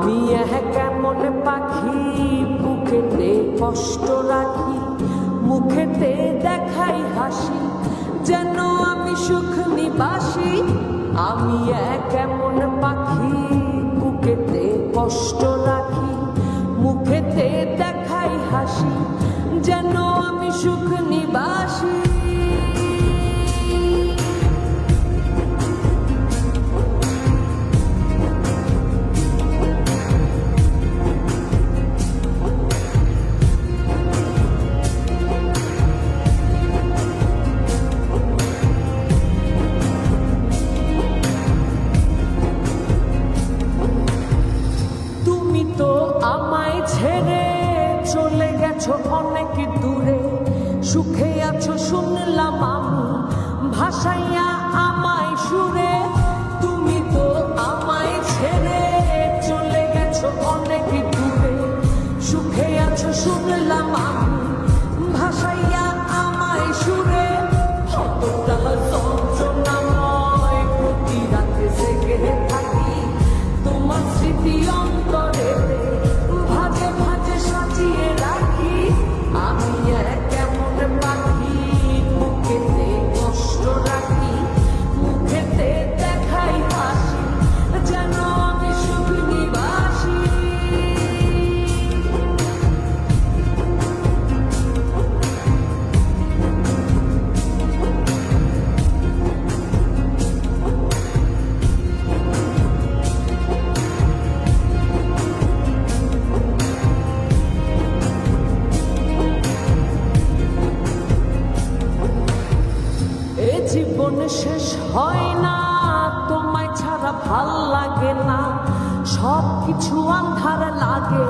আমি কেমন পাখি বুকেতে কষ্ট রাখি, মুখেতে দেখাই হাসি, যেন আমি সুখ নিবাসী। আমি কেমন পাখি বুকেতে কষ্ট রাখি, মুখেতে দেখাই হাসি, যেন আমি সুখ নিবাসী। আমায় ছেড়ে চলে গেছো অনেক দূরে, সুখে আছো শুনলাম আমি ভাসাইয়া আমায় সুরে। তুমি তো আমায় ছেড়ে চলে গেছো অনেক দূরে, সুখে আছো শুনলাম আমি ভাসাইয়া আমায় সুরে। কতটা যন্ত্রণাময় প্রতি রাতে জেগে থাকি, তোমার স্মৃতি অন্তরে ভাজে ভাজে সাজিয়ে রাখি। আমি কেমন পাখি বুকেতে কষ্ট রাখি, মুখেতে দেখাই হাসি, যেন আমি সুখ নিবাসী। জীবন শেষ হয় না, তোমায় ছাড়া ভাল লাগে না, সব কিছু আন্ধার লাগে।